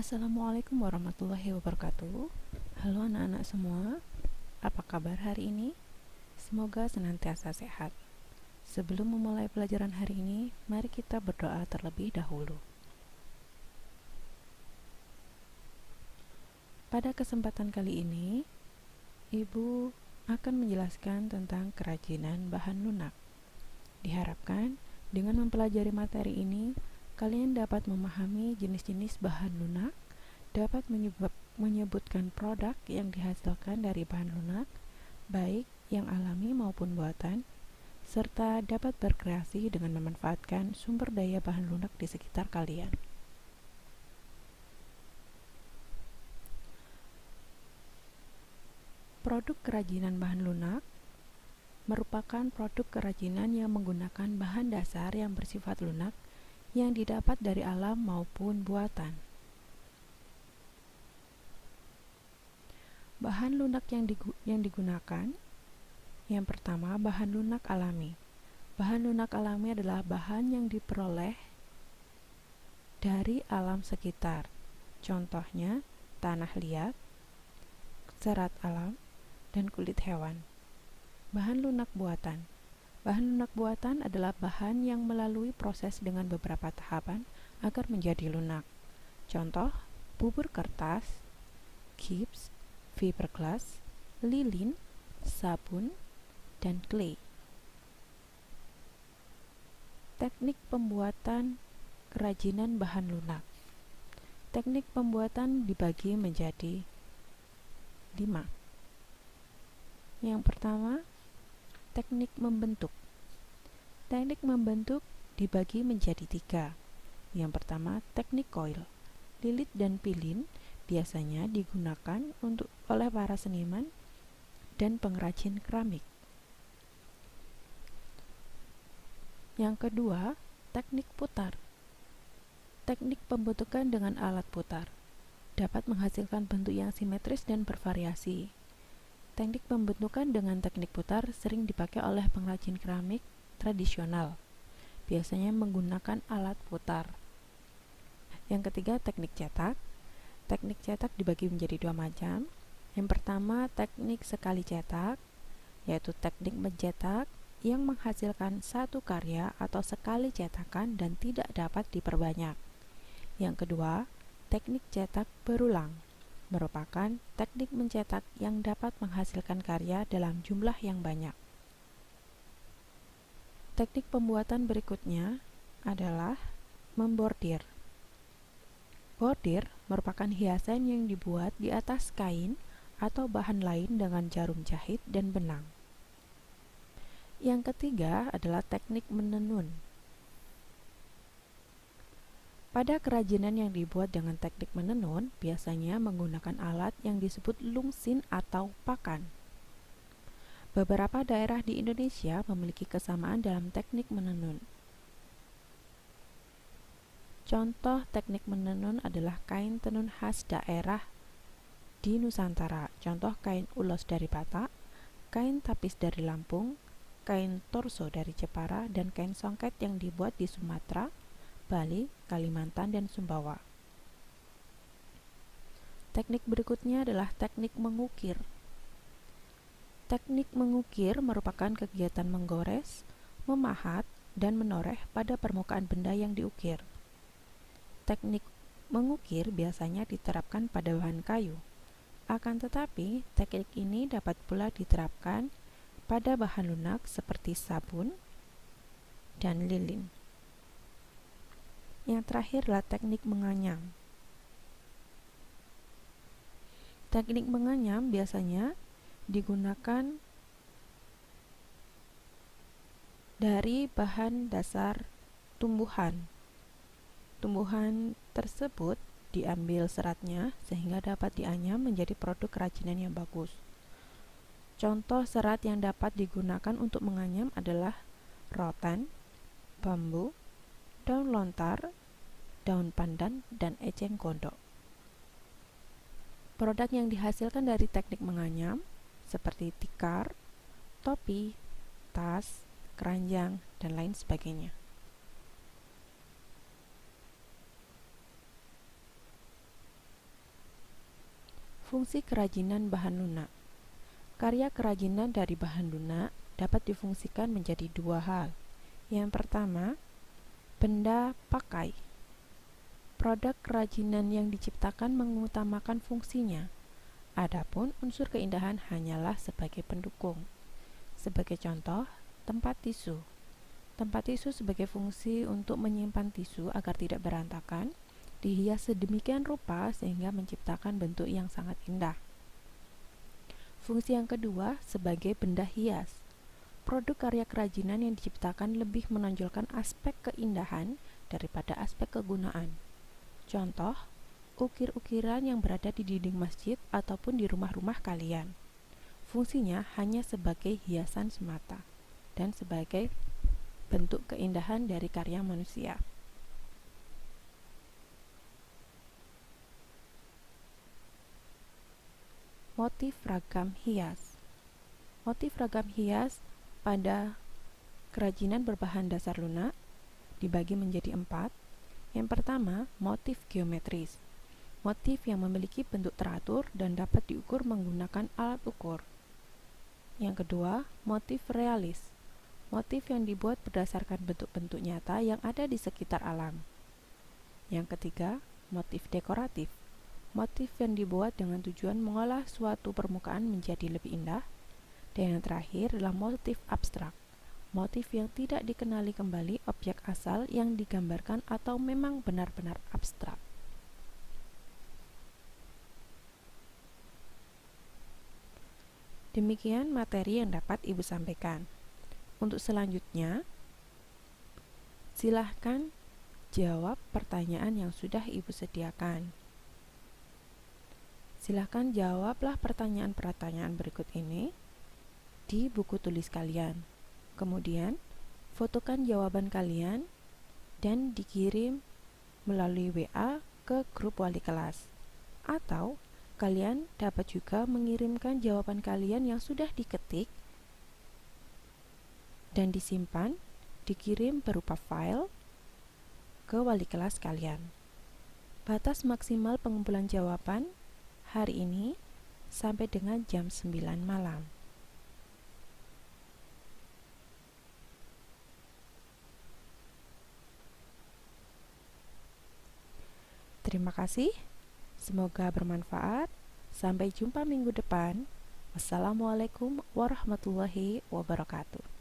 Assalamualaikum warahmatullahi wabarakatuh. Halo anak-anak semua, apa kabar hari ini? Semoga senantiasa sehat. Sebelum memulai pelajaran hari ini, mari kita berdoa terlebih dahulu. Pada kesempatan kali ini, Ibu akan menjelaskan tentang kerajinan bahan lunak. Diharapkan dengan mempelajari materi ini, kalian dapat memahami jenis-jenis bahan lunak, dapat menyebutkan produk yang dihasilkan dari bahan lunak, baik yang alami maupun buatan, serta dapat berkreasi dengan memanfaatkan sumber daya bahan lunak di sekitar kalian. Produk kerajinan bahan lunak merupakan produk kerajinan yang menggunakan bahan dasar yang bersifat lunak yang didapat dari alam maupun buatan. Bahan lunak yang digunakan, yang pertama, bahan lunak alami. Bahan lunak alami adalah bahan yang diperoleh dari alam sekitar. Contohnya, tanah liat, serat alam, dan kulit hewan. Bahan lunak buatan. Bahan lunak buatan adalah bahan yang melalui proses dengan beberapa tahapan agar menjadi lunak. Contoh, bubur kertas, gips, fiberglass, lilin, sabun, dan clay. Teknik pembuatan kerajinan bahan lunak. Teknik pembuatan dibagi menjadi 5. Yang pertama, teknik membentuk. Teknik membentuk dibagi menjadi 3. Yang pertama, teknik coil. Lilit dan pilin biasanya digunakan oleh para seniman dan pengrajin keramik. Yang kedua, teknik putar. Teknik pembentukan dengan alat putar dapat menghasilkan bentuk yang simetris dan bervariasi. Teknik pembentukan dengan teknik putar sering dipakai oleh pengrajin keramik tradisional, biasanya menggunakan alat putar. Yang ketiga, teknik cetak. Teknik cetak dibagi menjadi 2 macam. Yang pertama, teknik sekali cetak, yaitu teknik mencetak yang menghasilkan satu karya atau sekali cetakan dan tidak dapat diperbanyak. Yang kedua, teknik cetak berulang, merupakan teknik mencetak yang dapat menghasilkan karya dalam jumlah yang banyak. Teknik pembuatan berikutnya adalah membordir. Bordir merupakan hiasan yang dibuat di atas kain atau bahan lain dengan jarum jahit dan benang. Yang ketiga adalah teknik menenun. Pada kerajinan yang dibuat dengan teknik menenun, biasanya menggunakan alat yang disebut lungsin atau pakan. Beberapa daerah di Indonesia memiliki kesamaan dalam teknik menenun. Contoh teknik menenun adalah kain tenun khas daerah di Nusantara. Contoh kain ulos dari Batak, kain tapis dari Lampung, kain torso dari Jepara, dan kain songket yang dibuat di Sumatera, Bali, Kalimantan, dan Sumbawa. Teknik berikutnya adalah teknik mengukir. Teknik mengukir merupakan kegiatan menggores, memahat, dan menoreh pada permukaan benda yang diukir. Teknik mengukir biasanya diterapkan pada bahan kayu. Akan tetapi, teknik ini dapat pula diterapkan pada bahan lunak seperti sabun dan lilin. Yang terakhir adalah teknik menganyam. Teknik menganyam biasanya digunakan dari bahan dasar tumbuhan. Tumbuhan tersebut diambil seratnya sehingga dapat dianyam menjadi produk kerajinan yang bagus. Contoh serat yang dapat digunakan untuk menganyam adalah rotan, bambu, daun lontar, daun pandan, dan eceng gondok. Produk yang dihasilkan dari teknik menganyam seperti tikar, topi, tas, keranjang, dan lain sebagainya. Fungsi kerajinan bahan lunak. Karya kerajinan dari bahan lunak dapat difungsikan menjadi dua hal. Yang pertama, benda pakai. Produk kerajinan yang diciptakan mengutamakan fungsinya, adapun unsur keindahan hanyalah sebagai pendukung. Sebagai contoh, tempat tisu. Tempat tisu sebagai fungsi untuk menyimpan tisu agar tidak berantakan, dihias sedemikian rupa sehingga menciptakan bentuk yang sangat indah. Fungsi yang kedua sebagai benda hias. Produk karya kerajinan yang diciptakan lebih menonjolkan aspek keindahan daripada aspek kegunaan. Contoh, ukir-ukiran yang berada di dinding masjid ataupun di rumah-rumah kalian. Fungsinya hanya sebagai hiasan semata dan sebagai bentuk keindahan dari karya manusia. Motif ragam hias. Motif ragam hias pada kerajinan berbahan dasar lunak dibagi menjadi 4. Yang pertama, motif geometris. Motif yang memiliki bentuk teratur dan dapat diukur menggunakan alat ukur. Yang kedua, motif realis. Motif yang dibuat berdasarkan bentuk-bentuk nyata yang ada di sekitar alam. Yang ketiga, motif dekoratif. Motif yang dibuat dengan tujuan mengolah suatu permukaan menjadi lebih indah. Dan yang terakhir adalah motif abstrak. Motif yang tidak dikenali kembali objek asal yang digambarkan atau memang benar-benar abstrak. Demikian materi yang dapat Ibu sampaikan. Untuk selanjutnya, silahkan jawab pertanyaan yang sudah Ibu sediakan. Silahkan jawablah pertanyaan-pertanyaan berikut ini di buku tulis kalian. Kemudian, fotokan jawaban kalian dan dikirim melalui WA ke grup wali kelas. Atau, kalian dapat juga mengirimkan jawaban kalian yang sudah diketik dan disimpan, dikirim berupa file ke wali kelas kalian. Batas maksimal pengumpulan jawaban hari ini sampai dengan jam 9 malam. Terima kasih, semoga bermanfaat. Sampai jumpa minggu depan. Wassalamualaikum warahmatullahi wabarakatuh.